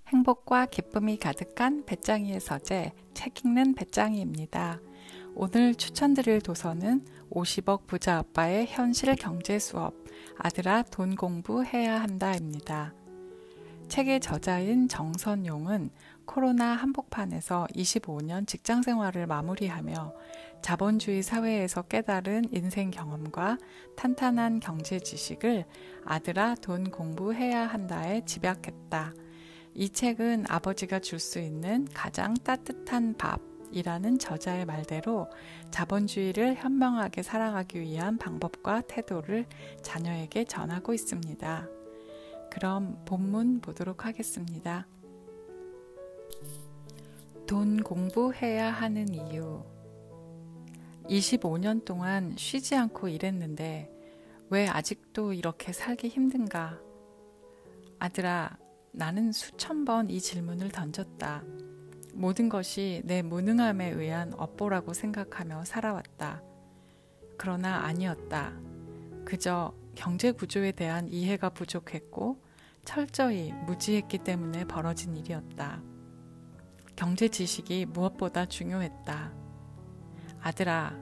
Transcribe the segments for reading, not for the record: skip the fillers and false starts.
행복과 기쁨이 가득한 배짱이의 서재, 책 읽는 배짱이입니다. 오늘 추천드릴 도서는 50억 부자 아빠의 현실 경제 수업, 아들아 돈 공부해야 한다입니다. 책의 저자인 정선용은 코로나 한복판에서 25년 직장 생활을 마무리하며 자본주의 사회에서 깨달은 인생 경험과 탄탄한 경제 지식을 아들아 돈 공부해야 한다에 집약했다. 이 책은 아버지가 줄 수 있는 가장 따뜻한 밥이라는 저자의 말대로 자본주의를 현명하게 살아가기 위한 방법과 태도를 자녀에게 전하고 있습니다. 그럼 본문 보도록 하겠습니다. 돈 공부해야 하는 이유. 25년 동안 쉬지 않고 일했는데 왜 아직도 이렇게 살기 힘든가? 아들아, 나는 수천 번 이 질문을 던졌다. 모든 것이 내 무능함에 의한 업보라고 생각하며 살아왔다. 그러나 아니었다. 그저 경제 구조에 대한 이해가 부족했고 철저히 무지했기 때문에 벌어진 일이었다. 경제 지식이 무엇보다 중요했다. 아들아,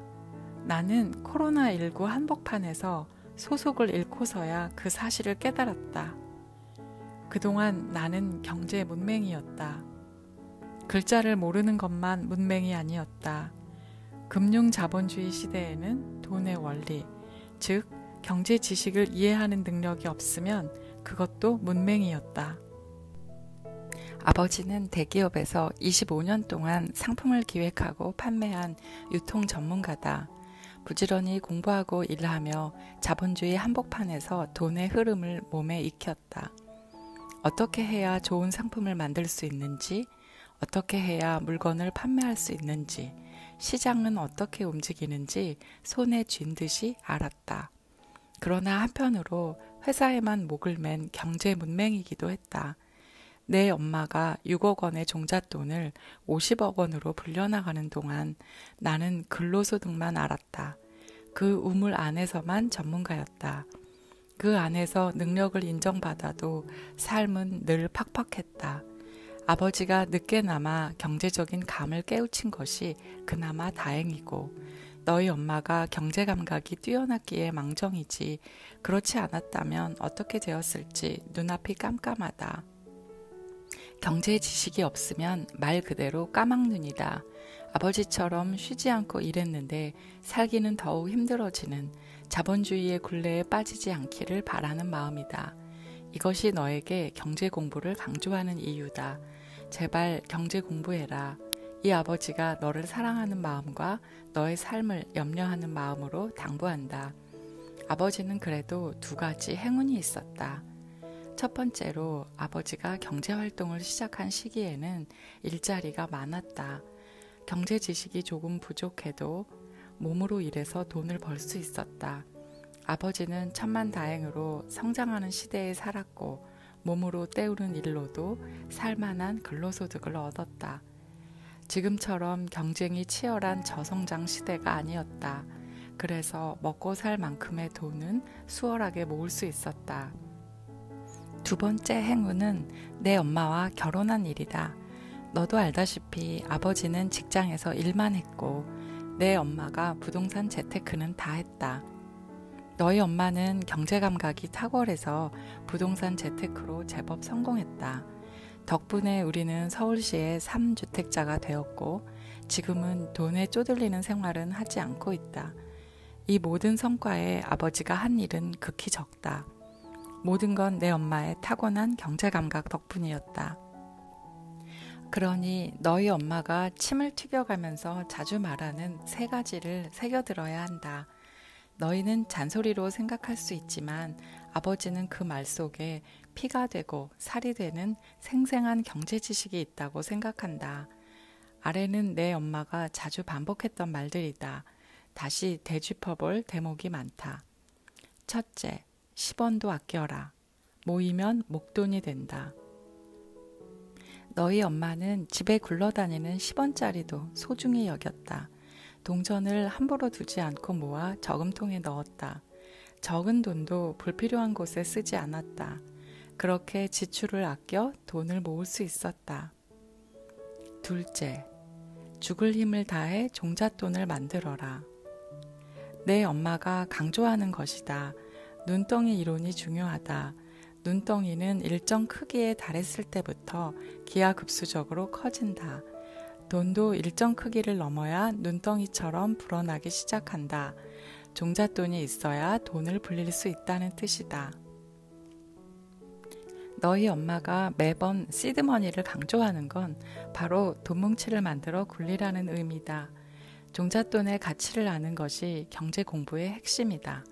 나는 코로나19 한복판에서 소속을 잃고서야 그 사실을 깨달았다. 그동안 나는 경제 문맹이었다. 글자를 모르는 것만 문맹이 아니었다. 금융 자본주의 시대에는 돈의 원리, 즉 경제 지식을 이해하는 능력이 없으면 그것도 문맹이었다. 아버지는 대기업에서 25년 동안 상품을 기획하고 판매한 유통 전문가다. 부지런히 공부하고 일하며 자본주의 한복판에서 돈의 흐름을 몸에 익혔다. 어떻게 해야 좋은 상품을 만들 수 있는지, 어떻게 해야 물건을 판매할 수 있는지, 시장은 어떻게 움직이는지 손에 쥔 듯이 알았다. 그러나 한편으로 회사에만 목을 맨 경제 문맹이기도 했다. 내 엄마가 6억 원의 종잣돈을 50억 원으로 불려나가는 동안 나는 근로소득만 알았다. 그 우물 안에서만 전문가였다. 그 안에서 능력을 인정받아도 삶은 늘 팍팍했다. 아버지가 늦게나마 경제적인 감을 깨우친 것이 그나마 다행이고 너희 엄마가 경제 감각이 뛰어났기에 망정이지 그렇지 않았다면 어떻게 되었을지 눈앞이 깜깜하다. 경제 지식이 없으면 말 그대로 까막눈이다. 아버지처럼 쉬지 않고 일했는데 살기는 더욱 힘들어지는 자본주의의 굴레에 빠지지 않기를 바라는 마음이다. 이것이 너에게 경제 공부를 강조하는 이유다. 제발 경제 공부해라. 이 아버지가 너를 사랑하는 마음과 너의 삶을 염려하는 마음으로 당부한다. 아버지는 그래도 두 가지 행운이 있었다. 첫 번째로 아버지가 경제활동을 시작한 시기에는 일자리가 많았다. 경제 지식이 조금 부족해도 몸으로 일해서 돈을 벌 수 있었다. 아버지는 천만다행으로 성장하는 시대에 살았고 몸으로 때우는 일로도 살만한 근로소득을 얻었다. 지금처럼 경쟁이 치열한 저성장 시대가 아니었다. 그래서 먹고 살 만큼의 돈은 수월하게 모을 수 있었다. 두 번째 행운은 내 엄마와 결혼한 일이다. 너도 알다시피 아버지는 직장에서 일만 했고 내 엄마가 부동산 재테크는 다 했다. 너희 엄마는 경제 감각이 탁월해서 부동산 재테크로 제법 성공했다. 덕분에 우리는 서울시의 3주택자가 되었고 지금은 돈에 쪼들리는 생활은 하지 않고 있다. 이 모든 성과에 아버지가 한 일은 극히 적다. 모든 건 내 엄마의 타고난 경제 감각 덕분이었다. 그러니 너희 엄마가 침을 튀겨가면서 자주 말하는 세 가지를 새겨들어야 한다. 너희는 잔소리로 생각할 수 있지만 아버지는 그 말 속에 피가 되고 살이 되는 생생한 경제 지식이 있다고 생각한다. 아래는 내 엄마가 자주 반복했던 말들이다. 다시 되짚어볼 대목이 많다. 첫째, 10원도 아껴라. 모이면 목돈이 된다. 너희 엄마는 집에 굴러다니는 10원짜리도 소중히 여겼다. 동전을 함부로 두지 않고 모아 저금통에 넣었다. 적은 돈도 불필요한 곳에 쓰지 않았다. 그렇게 지출을 아껴 돈을 모을 수 있었다. 둘째, 죽을 힘을 다해 종잣돈을 만들어라. 내 엄마가 강조하는 것이다. 눈덩이 이론이 중요하다. 눈덩이는 일정 크기에 달했을 때부터 기하급수적으로 커진다. 돈도 일정 크기를 넘어야 눈덩이처럼 불어나기 시작한다. 종잣돈이 있어야 돈을 불릴 수 있다는 뜻이다. 너희 엄마가 매번 시드머니를 강조하는 건 바로 돈뭉치를 만들어 굴리라는 의미다. 종잣돈의 가치를 아는 것이 경제 공부의 핵심이다.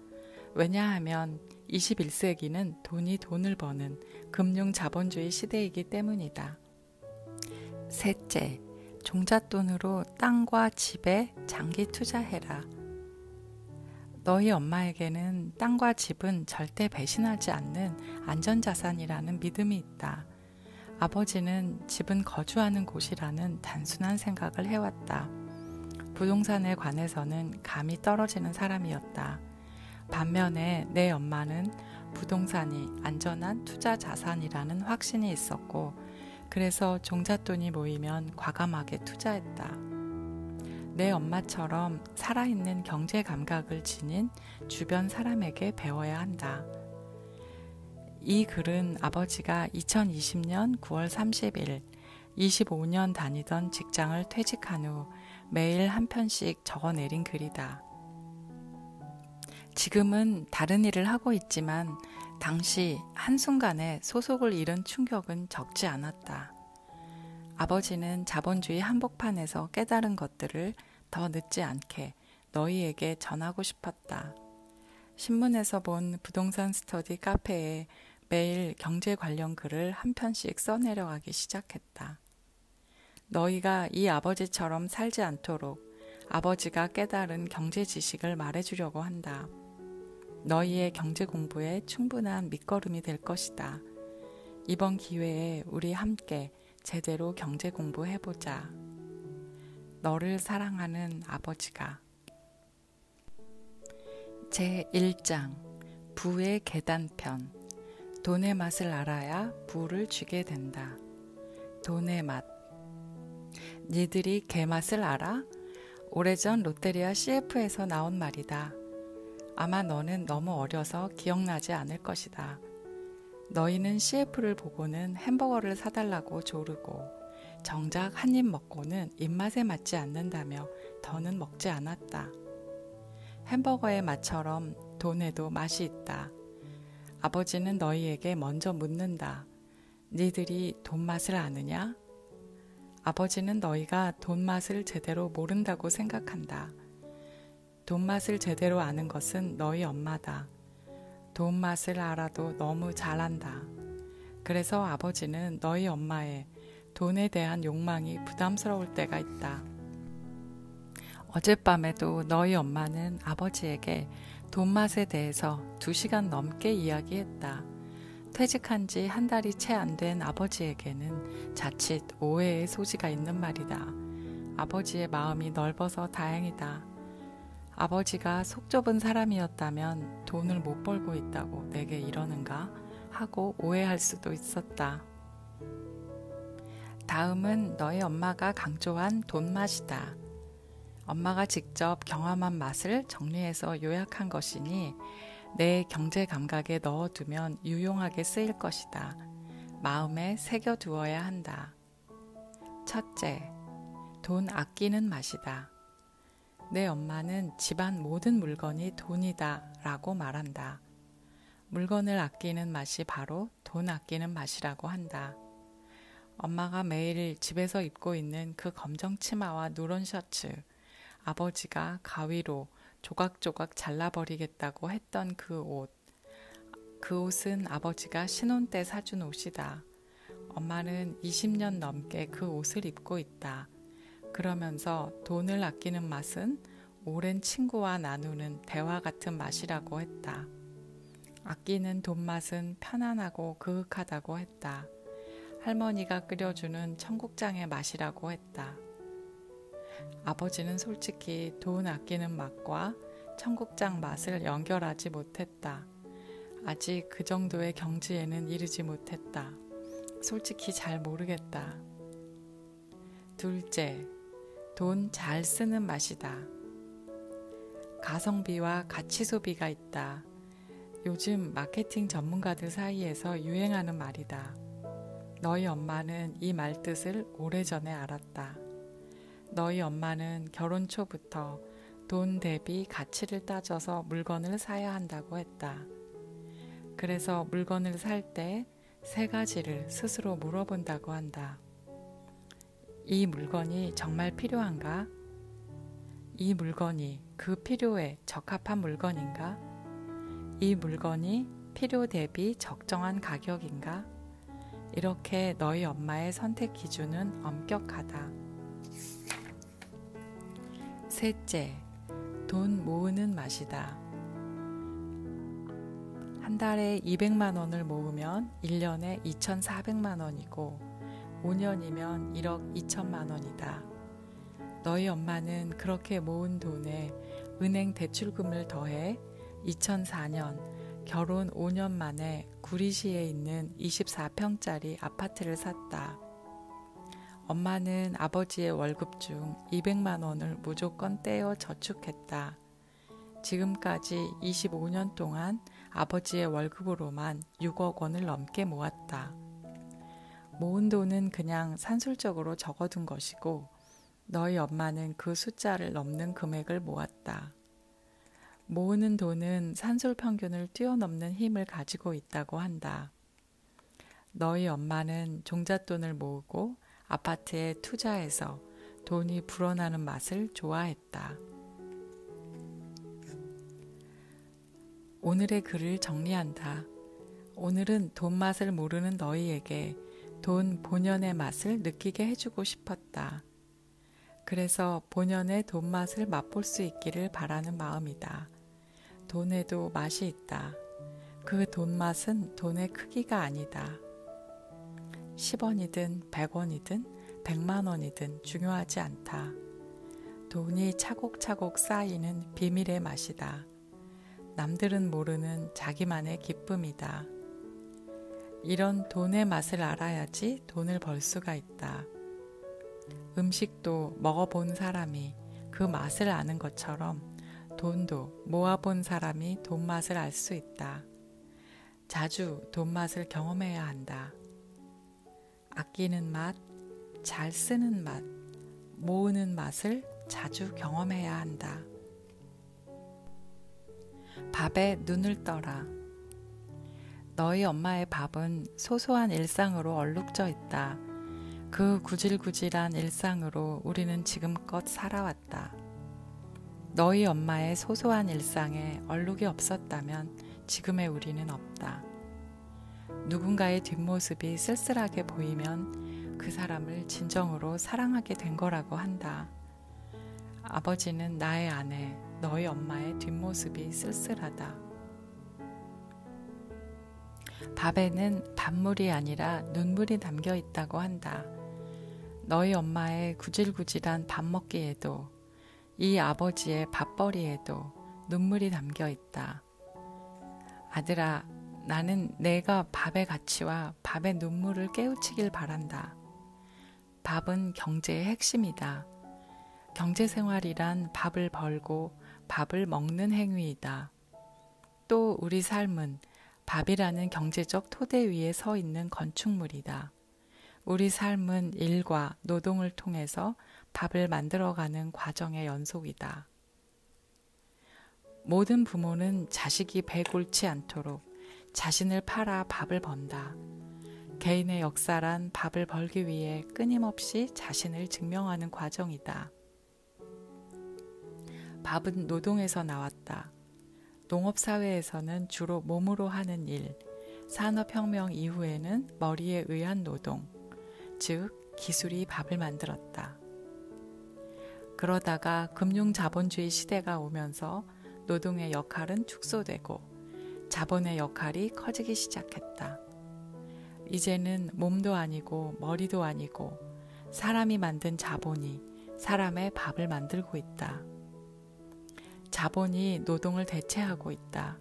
왜냐하면 21세기는 돈이 돈을 버는 금융 자본주의 시대이기 때문이다. 셋째, 종잣돈으로 땅과 집에 장기 투자해라. 너희 엄마에게는 땅과 집은 절대 배신하지 않는 안전자산이라는 믿음이 있다. 아버지는 집은 거주하는 곳이라는 단순한 생각을 해왔다. 부동산에 관해서는 감이 떨어지는 사람이었다. 반면에 내 엄마는 부동산이 안전한 투자 자산이라는 확신이 있었고, 그래서 종잣돈이 모이면 과감하게 투자했다. 내 엄마처럼 살아있는 경제 감각을 지닌 주변 사람에게 배워야 한다. 이 글은 아버지가 2020년 9월 30일 25년 다니던 직장을 퇴직한 후 매일 한 편씩 적어내린 글이다. 지금은 다른 일을 하고 있지만 당시 한순간에 소속을 잃은 충격은 적지 않았다. 아버지는 자본주의 한복판에서 깨달은 것들을 더 늦지 않게 너희에게 전하고 싶었다. 신문에서 본 부동산 스터디 카페에 매일 경제 관련 글을 한 편씩 써내려가기 시작했다. 너희가 이 아버지처럼 살지 않도록 아버지가 깨달은 경제 지식을 말해주려고 한다. 너희의 경제 공부에 충분한 밑거름이 될 것이다. 이번 기회에 우리 함께 제대로 경제 공부해보자. 너를 사랑하는 아버지가. 제1장 부의 계단편. 돈의 맛을 알아야 부를 쥐게 된다. 돈의 맛. 니들이 개맛을 알아? 오래전 롯데리아 CF에서 나온 말이다. 아마 너는 너무 어려서 기억나지 않을 것이다. 너희는 CF를 보고는 햄버거를 사달라고 조르고 정작 한 입 먹고는 입맛에 맞지 않는다며 더는 먹지 않았다. 햄버거의 맛처럼 돈에도 맛이 있다. 아버지는 너희에게 먼저 묻는다. 니들이 돈 맛을 아느냐? 아버지는 너희가 돈 맛을 제대로 모른다고 생각한다. 돈 맛을 제대로 아는 것은 너희 엄마다. 돈 맛을 알아도 너무 잘한다. 그래서 아버지는 너희 엄마의 돈에 대한 욕망이 부담스러울 때가 있다. 어젯밤에도 너희 엄마는 아버지에게 돈 맛에 대해서 2시간 넘게 이야기했다. 퇴직한 지 한 달이 채 안 된 아버지에게는 자칫 오해의 소지가 있는 말이다. 아버지의 마음이 넓어서 다행이다. 아버지가 속 좁은 사람이었다면 돈을 못 벌고 있다고 내게 이러는가 하고 오해할 수도 있었다. 다음은 너희 엄마가 강조한 돈 맛이다. 엄마가 직접 경험한 맛을 정리해서 요약한 것이니 내 경제 감각에 넣어두면 유용하게 쓰일 것이다. 마음에 새겨두어야 한다. 첫째, 돈 아끼는 맛이다. 내 엄마는 집안 모든 물건이 돈이다 라고 말한다. 물건을 아끼는 맛이 바로 돈 아끼는 맛이라고 한다. 엄마가 매일 집에서 입고 있는 그 검정 치마와 누런 셔츠, 아버지가 가위로 조각조각 잘라버리겠다고 했던 그 옷. 그 옷은 아버지가 신혼 때 사준 옷이다. 엄마는 20년 넘게 그 옷을 입고 있다. 그러면서 돈을 아끼는 맛은 오랜 친구와 나누는 대화 같은 맛이라고 했다. 아끼는 돈 맛은 편안하고 그윽하다고 했다. 할머니가 끓여주는 청국장의 맛이라고 했다. 아버지는 솔직히 돈 아끼는 맛과 청국장 맛을 연결하지 못했다. 아직 그 정도의 경지에는 이르지 못했다. 솔직히 잘 모르겠다. 둘째, 돈 잘 쓰는 맛이다. 가성비와 가치 소비가 있다. 요즘 마케팅 전문가들 사이에서 유행하는 말이다. 너희 엄마는 이 말뜻을 오래전에 알았다. 너희 엄마는 결혼 초부터 돈 대비 가치를 따져서 물건을 사야 한다고 했다. 그래서 물건을 살 때 3가지를 스스로 물어본다고 한다. 이 물건이 정말 필요한가? 이 물건이 그 필요에 적합한 물건인가? 이 물건이 필요 대비 적정한 가격인가? 이렇게 너희 엄마의 선택 기준은 엄격하다. 셋째, 돈 모으는 맛이다. 한 달에 200만 원을 모으면 1년에 2,400만 원이고 5년이면 1억 2천만 원이다. 너희 엄마는 그렇게 모은 돈에 은행 대출금을 더해 2004년 결혼 5년 만에 구리시에 있는 24평짜리 아파트를 샀다. 엄마는 아버지의 월급 중 200만 원을 무조건 떼어 저축했다. 지금까지 25년 동안 아버지의 월급으로만 6억 원을 넘게 모았다. 모은 돈은 그냥 산술적으로 적어둔 것이고 너희 엄마는 그 숫자를 넘는 금액을 모았다. 모으는 돈은 산술 평균을 뛰어넘는 힘을 가지고 있다고 한다. 너희 엄마는 종잣돈을 모으고 아파트에 투자해서 돈이 불어나는 맛을 좋아했다. 오늘의 글을 정리한다. 오늘은 돈 맛을 모르는 너희에게 돈 본연의 맛을 느끼게 해주고 싶었다. 그래서 본연의 돈 맛을 맛볼 수 있기를 바라는 마음이다. 돈에도 맛이 있다. 그 돈 맛은 돈의 크기가 아니다. 10원이든 100원이든 100만 원이든 중요하지 않다. 돈이 차곡차곡 쌓이는 비밀의 맛이다. 남들은 모르는 자기만의 기쁨이다. 이런 돈의 맛을 알아야지 돈을 벌 수가 있다. 음식도 먹어본 사람이 그 맛을 아는 것처럼 돈도 모아본 사람이 돈 맛을 알 수 있다. 자주 돈 맛을 경험해야 한다. 아끼는 맛, 잘 쓰는 맛, 모으는 맛을 자주 경험해야 한다. 밥에 눈을 떠라. 너희 엄마의 밥은 소소한 일상으로 얼룩져 있다. 그 구질구질한 일상으로 우리는 지금껏 살아왔다. 너희 엄마의 소소한 일상에 얼룩이 없었다면 지금의 우리는 없다. 누군가의 뒷모습이 쓸쓸하게 보이면 그 사람을 진정으로 사랑하게 된 거라고 한다. 아버지는 나의 아내, 너희 엄마의 뒷모습이 쓸쓸하다. 밥에는 밥물이 아니라 눈물이 담겨 있다고 한다. 너희 엄마의 구질구질한 밥 먹기에도 이 아버지의 밥벌이에도 눈물이 담겨 있다. 아들아, 나는 내가 밥의 가치와 밥의 눈물을 깨우치길 바란다. 밥은 경제의 핵심이다. 경제생활이란 밥을 벌고 밥을 먹는 행위이다. 또 우리 삶은 밥이라는 경제적 토대 위에 서 있는 건축물이다. 우리 삶은 일과 노동을 통해서 밥을 만들어가는 과정의 연속이다. 모든 부모는 자식이 배 곪지 않도록 자신을 팔아 밥을 번다. 개인의 역사란 밥을 벌기 위해 끊임없이 자신을 증명하는 과정이다. 밥은 노동에서 나왔다. 농업사회에서는 주로 몸으로 하는 일, 산업혁명 이후에는 머리에 의한 노동, 즉 기술이 밥을 만들었다. 그러다가 금융자본주의 시대가 오면서 노동의 역할은 축소되고 자본의 역할이 커지기 시작했다. 이제는 몸도 아니고 머리도 아니고 사람이 만든 자본이 사람의 밥을 만들고 있다. 자본이 노동을 대체하고 있다.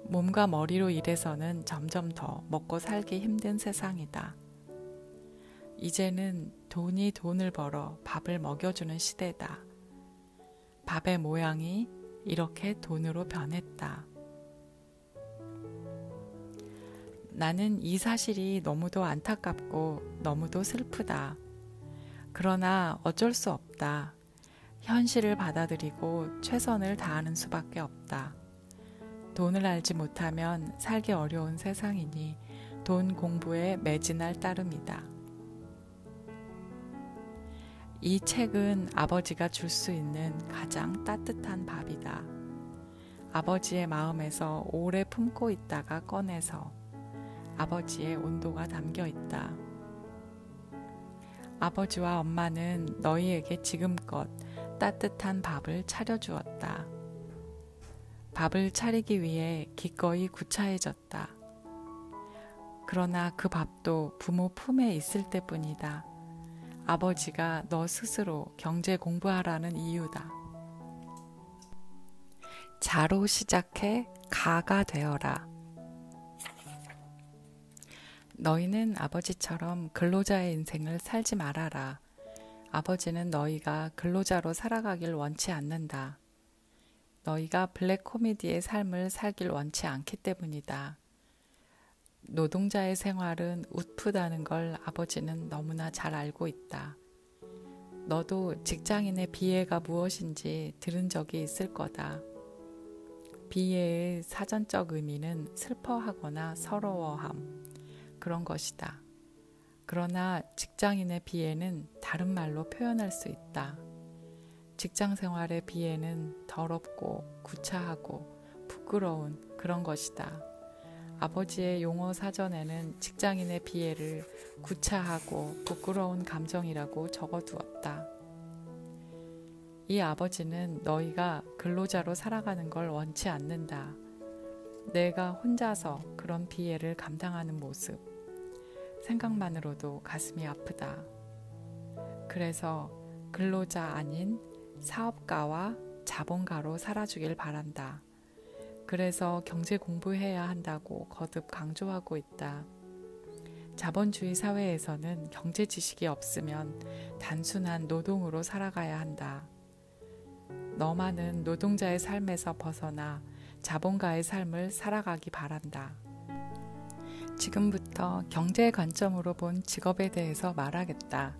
몸과 머리로 일해서는 점점 더 먹고 살기 힘든 세상이다. 이제는 돈이 돈을 벌어 밥을 먹여주는 시대다. 밥의 모양이 이렇게 돈으로 변했다. 나는 이 사실이 너무도 안타깝고 너무도 슬프다. 그러나 어쩔 수 없다. 현실을 받아들이고 최선을 다하는 수밖에 없다. 돈을 알지 못하면 살기 어려운 세상이니 돈 공부에 매진할 따름이다. 이 책은 아버지가 줄 수 있는 가장 따뜻한 밥이다. 아버지의 마음에서 오래 품고 있다가 꺼내서 아버지의 온도가 담겨 있다. 아버지와 엄마는 너희에게 지금껏 따뜻한 밥을 차려주었다. 밥을 차리기 위해 기꺼이 구차해졌다. 그러나 그 밥도 부모 품에 있을 때뿐이다. 아버지가 너 스스로 경제 공부하라는 이유다. 자로 시작해 가가 되어라. 너희는 아버지처럼 근로자의 인생을 살지 말아라. 아버지는 너희가 근로자로 살아가길 원치 않는다. 너희가 블랙 코미디의 삶을 살길 원치 않기 때문이다. 노동자의 생활은 웃프다는 걸 아버지는 너무나 잘 알고 있다. 너도 직장인의 비애가 무엇인지 들은 적이 있을 거다. 비애의 사전적 의미는 슬퍼하거나 서러워함, 그런 것이다. 그러나 직장인의 비애는 다른 말로 표현할 수 있다. 직장 생활의 비애는 더럽고 구차하고 부끄러운 그런 것이다. 아버지의 용어 사전에는 직장인의 비애를 구차하고 부끄러운 감정이라고 적어두었다. 이 아버지는 너희가 근로자로 살아가는 걸 원치 않는다. 내가 혼자서 그런 비애를 감당하는 모습, 생각만으로도 가슴이 아프다. 그래서 근로자 아닌 사업가와 자본가로 살아주길 바란다. 그래서 경제 공부해야 한다고 거듭 강조하고 있다. 자본주의 사회에서는 경제 지식이 없으면 단순한 노동으로 살아가야 한다. 너만은 노동자의 삶에서 벗어나 자본가의 삶을 살아가기 바란다. 지금부터 경제의 관점으로 본 직업에 대해서 말하겠다.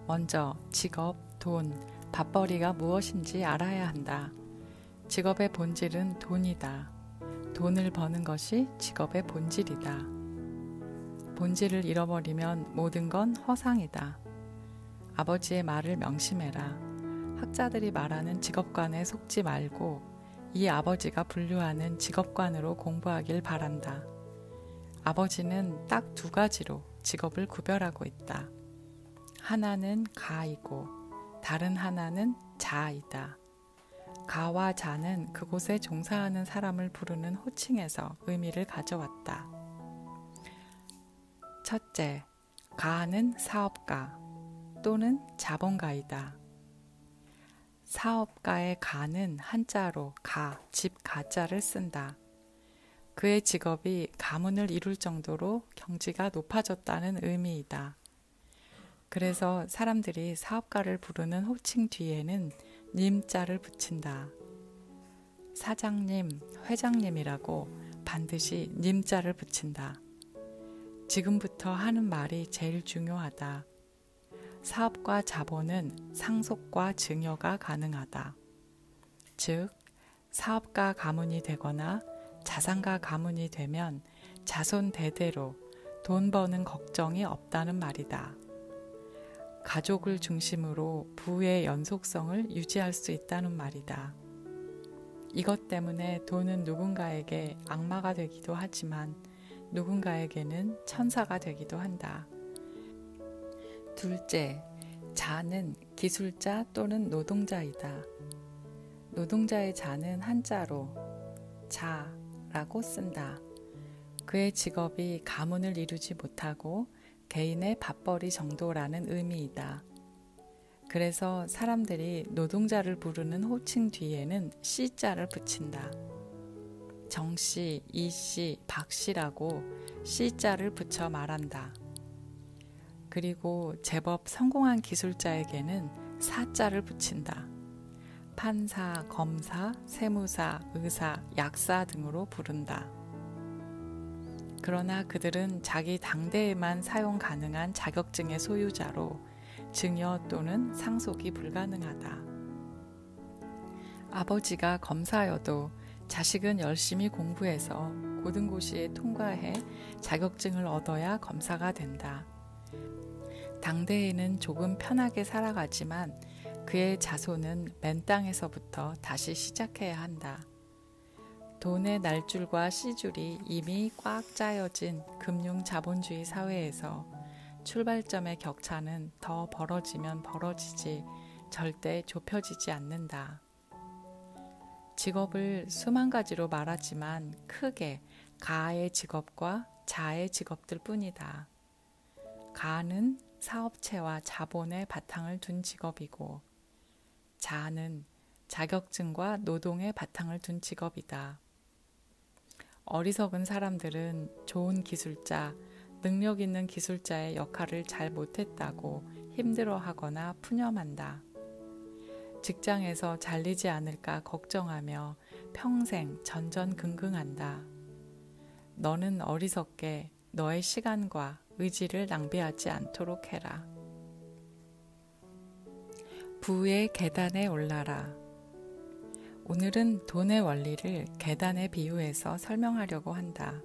먼저 직업, 돈, 밥벌이가 무엇인지 알아야 한다. 직업의 본질은 돈이다. 돈을 버는 것이 직업의 본질이다. 본질을 잃어버리면 모든 건 허상이다. 아버지의 말을 명심해라. 학자들이 말하는 직업관에 속지 말고 이 아버지가 분류하는 직업관으로 공부하길 바란다. 아버지는 딱 두 가지로 직업을 구별하고 있다. 하나는 가이고 다른 하나는 자이다. 가와 자는 그곳에 종사하는 사람을 부르는 호칭에서 의미를 가져왔다. 첫째, 가는 사업가 또는 자본가이다. 사업가의 가는 한자로 가, 집 가자를 쓴다. 그의 직업이 가문을 이룰 정도로 경지가 높아졌다는 의미이다. 그래서 사람들이 사업가를 부르는 호칭 뒤에는 님자를 붙인다. 사장님, 회장님이라고 반드시 님자를 붙인다. 지금부터 하는 말이 제일 중요하다. 사업과 자본은 상속과 증여가 가능하다. 즉, 사업가 가문이 되거나 자산가 가문이 되면 자손 대대로 돈 버는 걱정이 없다는 말이다. 가족을 중심으로 부의 연속성을 유지할 수 있다는 말이다. 이것 때문에 돈은 누군가에게 악마가 되기도 하지만 누군가에게는 천사가 되기도 한다. 둘째, 자는 기술자 또는 노동자이다. 노동자의 자는 한자로 자라고 쓴다. 그의 직업이 가문을 이루지 못하고 개인의 밥벌이 정도라는 의미이다. 그래서 사람들이 노동자를 부르는 호칭 뒤에는 씨자를 붙인다. 정씨, 이씨, 박씨라고 씨자를 붙여 말한다. 그리고 제법 성공한 기술자에게는 사자를 붙인다. 판사, 검사, 세무사, 의사, 약사 등으로 부른다. 그러나 그들은 자기 당대에만 사용 가능한 자격증의 소유자로 증여 또는 상속이 불가능하다. 아버지가 검사여도 자식은 열심히 공부해서 고등고시에 통과해 자격증을 얻어야 검사가 된다. 당대에는 조금 편하게 살아가지만 그의 자손은 맨 땅에서부터 다시 시작해야 한다. 돈의 날줄과 씨줄이 이미 꽉 짜여진 금융 자본주의 사회에서 출발점의 격차는 더 벌어지면 벌어지지 절대 좁혀지지 않는다. 직업을 수만 가지로 말하지만 크게 가의 직업과 자의 직업들 뿐이다. 가는 사업체와 자본의 바탕을 둔 직업이고 자는 자격증과 노동의 바탕을 둔 직업이다. 어리석은 사람들은 좋은 기술자, 능력 있는 기술자의 역할을 잘 못했다고 힘들어하거나 푸념한다. 직장에서 잘리지 않을까 걱정하며 평생 전전긍긍한다. 너는 어리석게 너의 시간과 의지를 낭비하지 않도록 해라. 부의 계단에 올라라. 오늘은 돈의 원리를 계단에 비유해서 설명하려고 한다.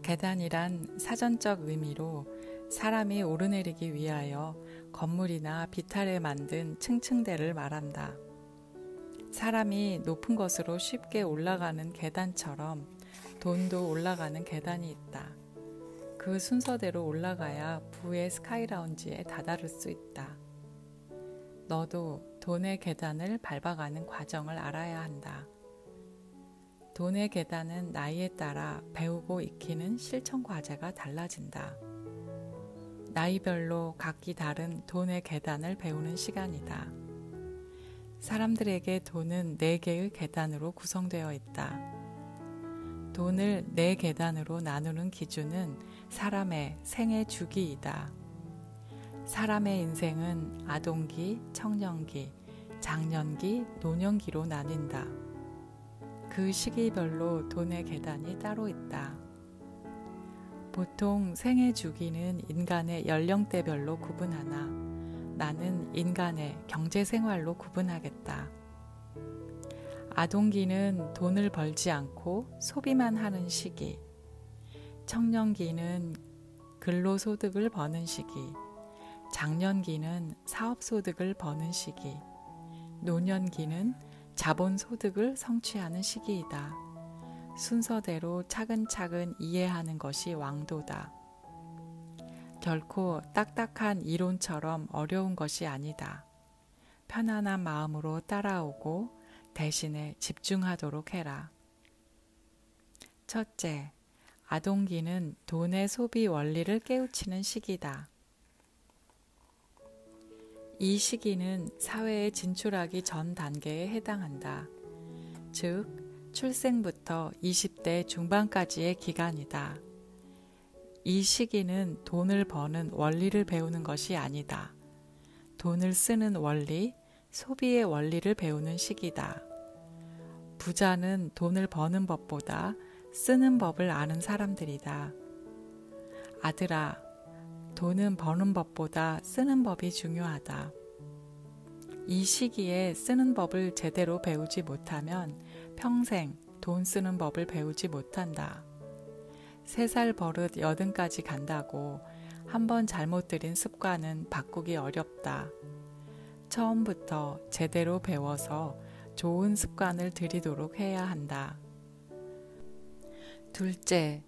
계단이란 사전적 의미로 사람이 오르내리기 위하여 건물이나 비탈에 만든 층층대를 말한다. 사람이 높은 곳으로 쉽게 올라가는 계단처럼 돈도 올라가는 계단이 있다. 그 순서대로 올라가야 부의 스카이라운지에 다다를 수 있다. 너도 돈의 계단을 밟아가는 과정을 알아야 한다. 돈의 계단은 나이에 따라 배우고 익히는 실천 과제가 달라진다. 나이별로 각기 다른 돈의 계단을 배우는 시간이다. 사람들에게 돈은 4개의 계단으로 구성되어 있다. 돈을 4계단으로 나누는 기준은 사람의 생애 주기이다. 사람의 인생은 아동기, 청년기, 장년기, 노년기로 나뉜다. 그 시기별로 돈의 계단이 따로 있다. 보통 생애 주기는 인간의 연령대별로 구분하나 나는 인간의 경제생활로 구분하겠다. 아동기는 돈을 벌지 않고 소비만 하는 시기, 청년기는 근로소득을 버는 시기, 장년기는 사업소득을 버는 시기, 노년기는 자본소득을 성취하는 시기이다. 순서대로 차근차근 이해하는 것이 왕도다. 결코 딱딱한 이론처럼 어려운 것이 아니다. 편안한 마음으로 따라오고 대신에 집중하도록 해라. 첫째, 아동기는 돈의 소비 원리를 깨우치는 시기다. 이 시기는 사회에 진출하기 전 단계에 해당한다. 즉, 출생부터 20대 중반까지의 기간이다. 이 시기는 돈을 버는 원리를 배우는 것이 아니다. 돈을 쓰는 원리, 소비의 원리를 배우는 시기다. 부자는 돈을 버는 법보다 쓰는 법을 아는 사람들이다. 아들아, 돈은 버는 법보다 쓰는 법이 중요하다. 이 시기에 쓰는 법을 제대로 배우지 못하면 평생 돈 쓰는 법을 배우지 못한다. 3살 버릇 80까지 간다고 한번 잘못 들인 습관은 바꾸기 어렵다. 처음부터 제대로 배워서 좋은 습관을 들이도록 해야 한다. 둘째,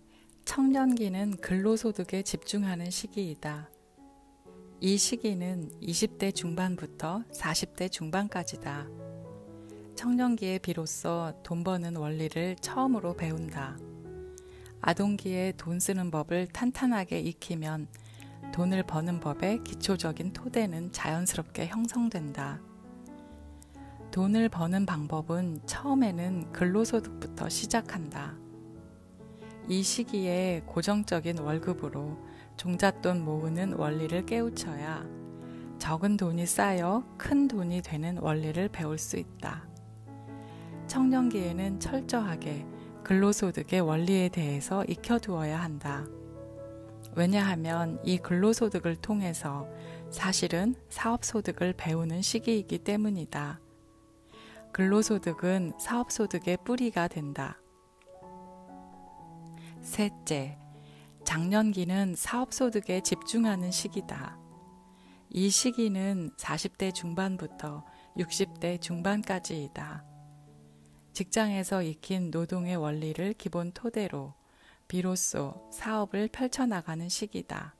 청년기는 근로소득에 집중하는 시기이다. 이 시기는 20대 중반부터 40대 중반까지다. 청년기에 비로소 돈 버는 원리를 처음으로 배운다. 아동기에 돈 쓰는 법을 탄탄하게 익히면 돈을 버는 법의 기초적인 토대는 자연스럽게 형성된다. 돈을 버는 방법은 처음에는 근로소득부터 시작한다. 이 시기에 고정적인 월급으로 종잣돈 모으는 원리를 깨우쳐야 적은 돈이 쌓여 큰 돈이 되는 원리를 배울 수 있다. 청년기에는 철저하게 근로소득의 원리에 대해서 익혀두어야 한다. 왜냐하면 이 근로소득을 통해서 사실은 사업소득을 배우는 시기이기 때문이다. 근로소득은 사업소득의 뿌리가 된다. 셋째, 장년기는 사업소득에 집중하는 시기다. 이 시기는 40대 중반부터 60대 중반까지이다. 직장에서 익힌 노동의 원리를 기본 토대로 비로소 사업을 펼쳐나가는 시기다.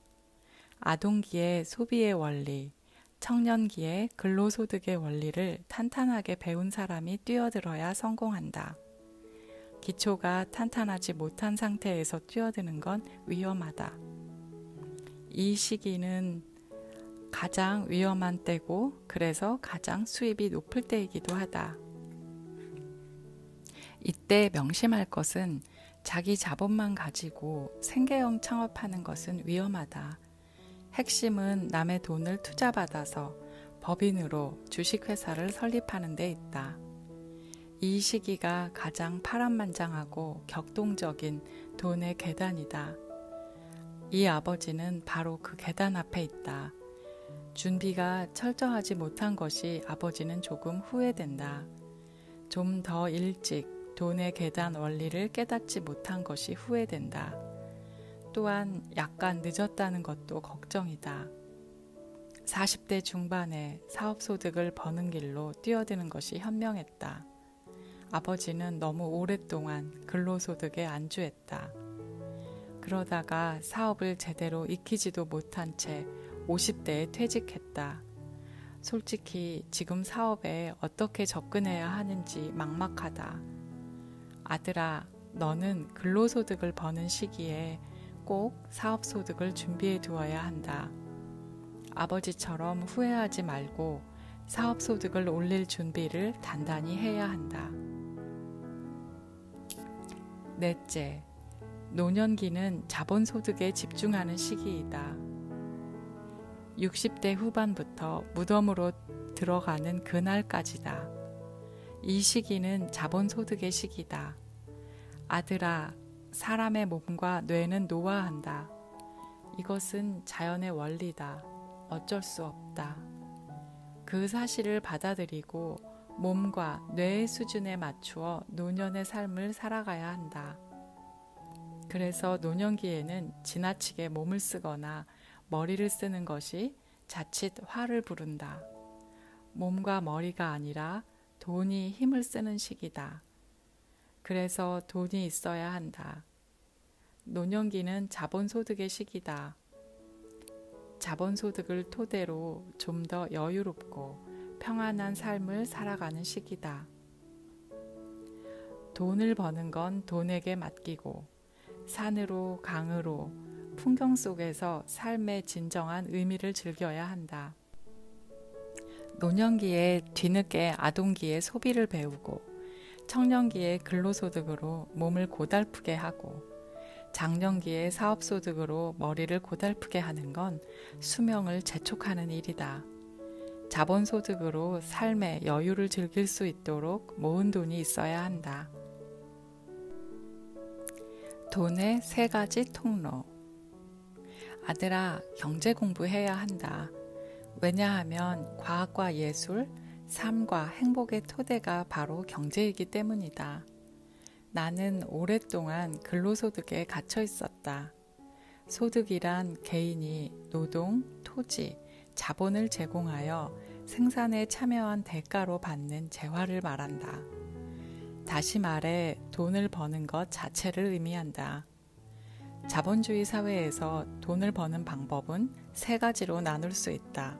아동기의 소비의 원리, 청년기의 근로소득의 원리를 탄탄하게 배운 사람이 뛰어들어야 성공한다. 기초가 탄탄하지 못한 상태에서 뛰어드는 건 위험하다. 이 시기는 가장 위험한 때고 그래서 가장 수입이 높을 때이기도 하다. 이때 명심할 것은 자기 자본만 가지고 생계형 창업하는 것은 위험하다. 핵심은 남의 돈을 투자받아서 법인으로 주식회사를 설립하는 데 있다. 이 시기가 가장 파란만장하고 격동적인 돈의 계단이다. 이 아버지는 바로 그 계단 앞에 있다. 준비가 철저하지 못한 것이 아버지는 조금 후회된다. 좀 더 일찍 돈의 계단 원리를 깨닫지 못한 것이 후회된다. 또한 약간 늦었다는 것도 걱정이다. 40대 중반에 사업소득을 버는 길로 뛰어드는 것이 현명했다. 아버지는 너무 오랫동안 근로소득에 안주했다. 그러다가 사업을 제대로 익히지도 못한 채 50대에 퇴직했다. 솔직히 지금 사업에 어떻게 접근해야 하는지 막막하다. 아들아, 너는 근로소득을 버는 시기에 꼭 사업소득을 준비해 두어야 한다. 아버지처럼 후회하지 말고 사업소득을 올릴 준비를 단단히 해야 한다. 넷째, 노년기는 자본소득에 집중하는 시기이다. 60대 후반부터 무덤으로 들어가는 그날까지다. 이 시기는 자본소득의 시기다. 아들아, 사람의 몸과 뇌는 노화한다. 이것은 자연의 원리다. 어쩔 수 없다. 그 사실을 받아들이고 몸과 뇌의 수준에 맞추어 노년의 삶을 살아가야 한다. 그래서 노년기에는 지나치게 몸을 쓰거나 머리를 쓰는 것이 자칫 화를 부른다. 몸과 머리가 아니라 돈이 힘을 쓰는 시기다. 그래서 돈이 있어야 한다. 노년기는 자본소득의 시기다. 자본소득을 토대로 좀 더 여유롭고 평안한 삶을 살아가는 시기다. 돈을 버는 건 돈에게 맡기고 산으로 강으로 풍경 속에서 삶의 진정한 의미를 즐겨야 한다. 노년기에 뒤늦게 아동기의 소비를 배우고 청년기에 근로소득으로 몸을 고달프게 하고 장년기에 사업소득으로 머리를 고달프게 하는 건 수명을 재촉하는 일이다. 자본소득으로 삶의 여유를 즐길 수 있도록 모은 돈이 있어야 한다. 돈의 3가지 통로. 아들아, 경제 공부해야 한다. 왜냐하면 과학과 예술, 삶과 행복의 토대가 바로 경제이기 때문이다. 나는 오랫동안 근로소득에 갇혀 있었다. 소득이란 개인이 노동, 토지, 자본을 제공하여 생산에 참여한 대가로 받는 재화를 말한다. 다시 말해 돈을 버는 것 자체를 의미한다. 자본주의 사회에서 돈을 버는 방법은 3가지로 나눌 수 있다.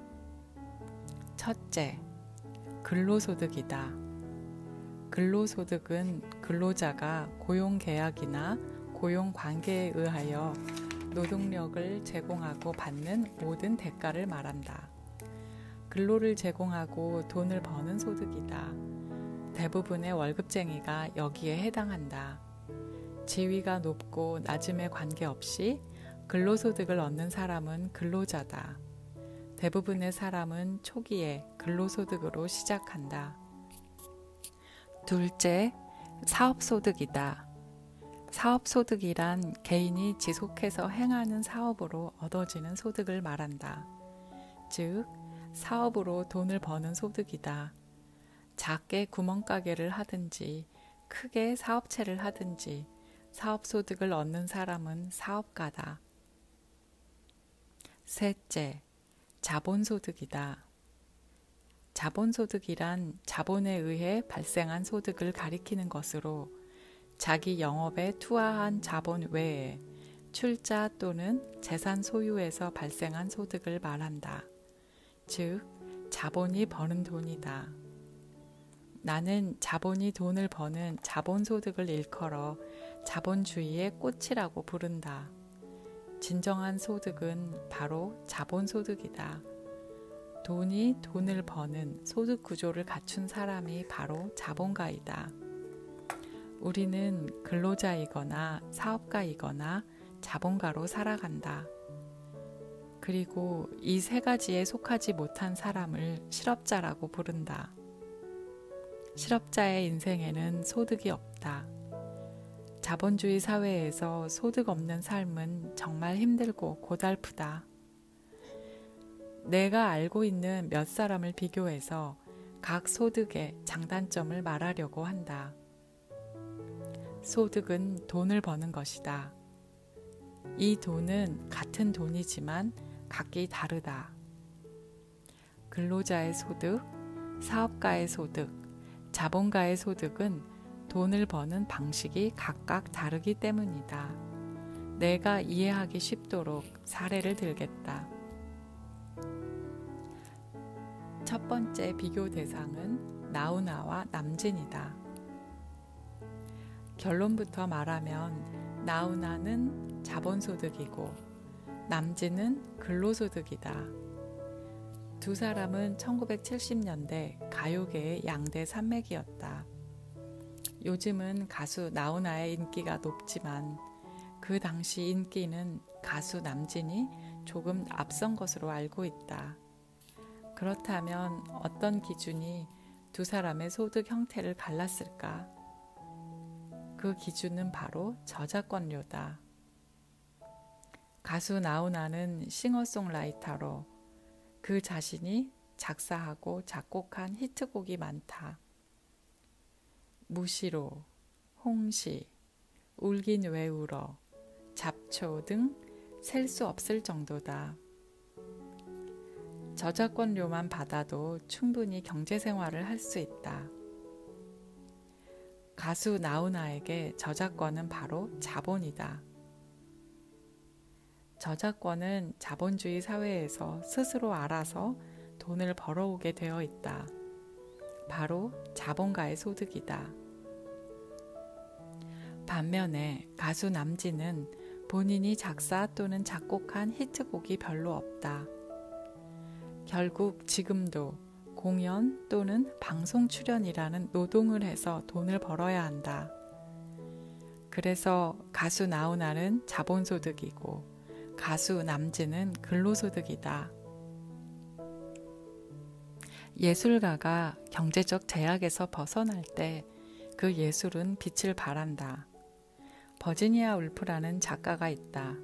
첫째, 근로소득이다. 근로소득은 근로자가 고용계약이나 고용관계에 의하여 노동력을 제공하고 받는 모든 대가를 말한다. 근로를 제공하고 돈을 버는 소득이다. 대부분의 월급쟁이가 여기에 해당한다. 지위가 높고 낮음에 관계없이 근로소득을 얻는 사람은 근로자다. 대부분의 사람은 초기에 근로소득으로 시작한다. 둘째, 사업소득이다. 사업소득이란 개인이 지속해서 행하는 사업으로 얻어지는 소득을 말한다. 즉, 사업으로 돈을 버는 소득이다. 작게 구멍가게를 하든지 크게 사업체를 하든지 사업소득을 얻는 사람은 사업가다. 셋째, 자본소득이다. 자본소득이란 자본에 의해 발생한 소득을 가리키는 것으로 자기 영업에 투하한 자본 외에 출자 또는 재산 소유에서 발생한 소득을 말한다. 즉, 자본이 버는 돈이다. 나는 자본이 돈을 버는 자본소득을 일컬어 자본주의의 꽃이라고 부른다. 진정한 소득은 바로 자본소득이다. 돈이 돈을 버는 소득 구조를 갖춘 사람이 바로 자본가이다. 우리는 근로자이거나 사업가이거나 자본가로 살아간다. 그리고 이 세 가지에 속하지 못한 사람을 실업자라고 부른다. 실업자의 인생에는 소득이 없다. 자본주의 사회에서 소득 없는 삶은 정말 힘들고 고달프다. 내가 알고 있는 몇 사람을 비교해서 각 소득의 장단점을 말하려고 한다. 소득은 돈을 버는 것이다. 이 돈은 같은 돈이지만 각기 다르다. 근로자의 소득, 사업가의 소득, 자본가의 소득은 돈을 버는 방식이 각각 다르기 때문이다. 내가 이해하기 쉽도록 사례를 들겠다. 첫 번째 비교 대상은 나훈아와 남진이다. 결론부터 말하면 나훈아는 자본소득이고 남진은 근로소득이다. 두 사람은 1970년대 가요계의 양대 산맥이었다. 요즘은 가수 나훈아의 인기가 높지만 그 당시 인기는 가수 남진이 조금 앞선 것으로 알고 있다. 그렇다면 어떤 기준이 두 사람의 소득 형태를 갈랐을까? 그 기준은 바로 저작권료다. 가수 나훈아는 싱어송라이터로 그 자신이 작사하고 작곡한 히트곡이 많다. 무시로, 홍시, 울긴 왜 울어, 잡초 등 셀 수 없을 정도다. 저작권료만 받아도 충분히 경제생활을 할 수 있다. 가수 나훈아에게 저작권은 바로 자본이다. 저작권은 자본주의 사회에서 스스로 알아서 돈을 벌어오게 되어 있다. 바로 자본가의 소득이다. 반면에 가수 남진은 본인이 작사 또는 작곡한 히트곡이 별로 없다. 결국 지금도 공연 또는 방송 출연이라는 노동을 해서 돈을 벌어야 한다. 그래서 가수 나훈아는 자본소득이고 가수 남진은 근로소득이다. 예술가가 경제적 제약에서 벗어날 때 그 예술은 빛을 발한다. 버지니아 울프라는 작가가 있다.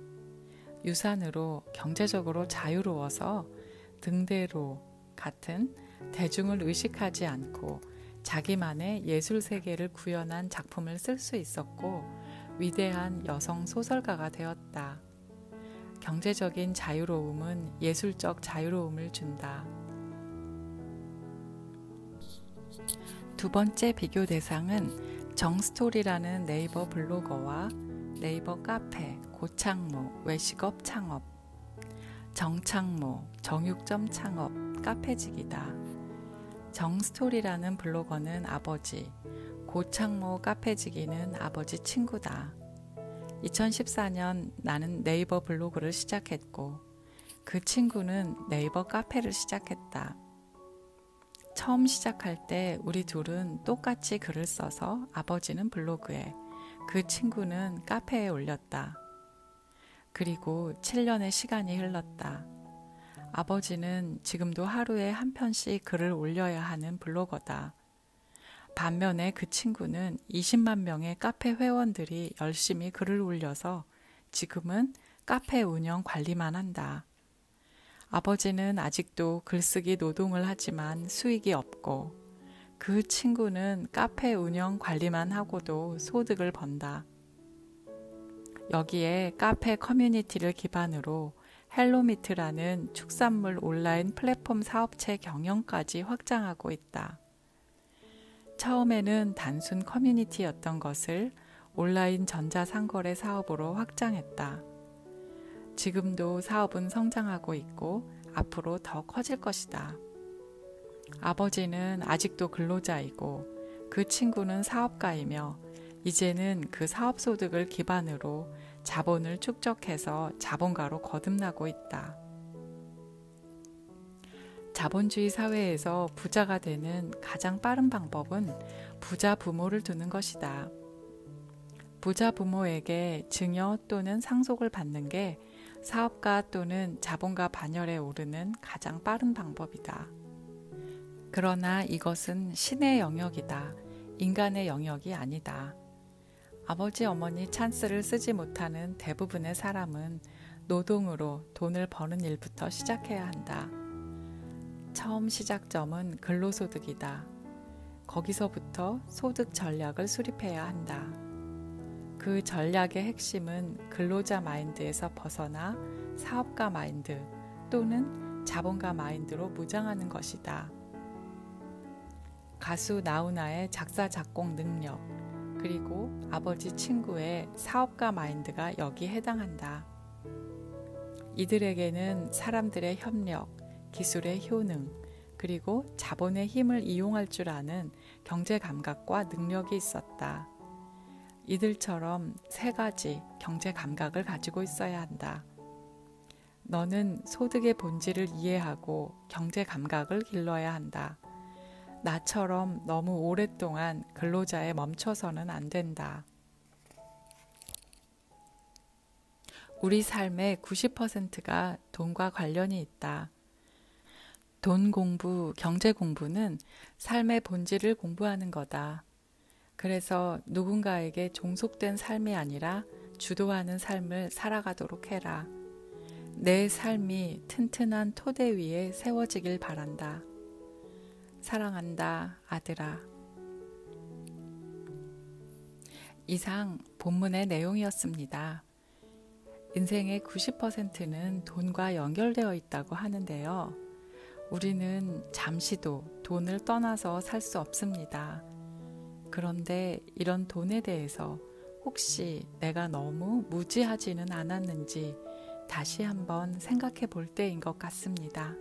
유산으로 경제적으로 자유로워서 등대로 같은 대중을 의식하지 않고 자기만의 예술 세계를 구현한 작품을 쓸 수 있었고 위대한 여성 소설가가 되었다. 경제적인 자유로움은 예술적 자유로움을 준다. 두 번째 비교 대상은 정스토리라는 네이버 블로거와 네이버 카페 고창모 외식업 창업, 정창모 정육점 창업 카페직이다. 정스토리라는 블로거는 아버지, 고창모 카페지기는 아버지 친구다. 2014년 나는 네이버 블로그를 시작했고 그 친구는 네이버 카페를 시작했다. 처음 시작할 때 우리 둘은 똑같이 글을 써서 아버지는 블로그에, 그 친구는 카페에 올렸다. 그리고 7년의 시간이 흘렀다. 아버지는 지금도 하루에 한 편씩 글을 올려야 하는 블로거다. 반면에 그 친구는 20만 명의 카페 회원들이 열심히 글을 올려서 지금은 카페 운영 관리만 한다. 아버지는 아직도 글쓰기 노동을 하지만 수익이 없고, 그 친구는 카페 운영 관리만 하고도 소득을 번다. 여기에 카페 커뮤니티를 기반으로 헬로미트라는 축산물 온라인 플랫폼 사업체 경영까지 확장하고 있다. 처음에는 단순 커뮤니티였던 것을 온라인 전자상거래 사업으로 확장했다. 지금도 사업은 성장하고 있고 앞으로 더 커질 것이다. 아버지는 아직도 근로자이고 그 친구는 사업가이며 이제는 그 사업 소득을 기반으로 자본을 축적해서 자본가로 거듭나고 있다. 자본주의 사회에서 부자가 되는 가장 빠른 방법은 부자 부모를 두는 것이다. 부자 부모에게 증여 또는 상속을 받는 게 사업가 또는 자본가 반열에 오르는 가장 빠른 방법이다. 그러나 이것은 신의 영역이다. 인간의 영역이 아니다. 아버지 어머니 찬스를 쓰지 못하는 대부분의 사람은 노동으로 돈을 버는 일부터 시작해야 한다. 처음 시작점은 근로소득이다. 거기서부터 소득 전략을 수립해야 한다. 그 전략의 핵심은 근로자 마인드에서 벗어나 사업가 마인드 또는 자본가 마인드로 무장하는 것이다. 가수 나훈아의 작사 작곡 능력, 그리고 아버지 친구의 사업가 마인드가 여기에 해당한다. 이들에게는 사람들의 협력, 기술의 효능, 그리고 자본의 힘을 이용할 줄 아는 경제 감각과 능력이 있었다. 이들처럼 세 가지 경제 감각을 가지고 있어야 한다. 너는 소득의 본질을 이해하고 경제 감각을 길러야 한다. 나처럼 너무 오랫동안 근로자에 멈춰서는 안 된다. 우리 삶의 90%가 돈과 관련이 있다. 돈 공부, 경제 공부는 삶의 본질을 공부하는 거다. 그래서 누군가에게 종속된 삶이 아니라 주도하는 삶을 살아가도록 해라. 내 삶이 튼튼한 토대 위에 세워지길 바란다. 사랑한다, 아들아. 이상 본문의 내용이었습니다. 인생의 90%는 돈과 연결되어 있다고 하는데요. 우리는 잠시도 돈을 떠나서 살 수 없습니다. 그런데 이런 돈에 대해서 혹시 내가 너무 무지하지는 않았는지 다시 한번 생각해 볼 때인 것 같습니다.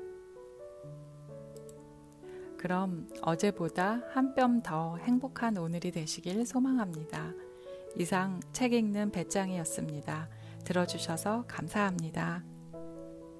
그럼 어제보다 한 뼘 더 행복한 오늘이 되시길 소망합니다. 이상 책 읽는 배짱이었습니다. 들어주셔서 감사합니다.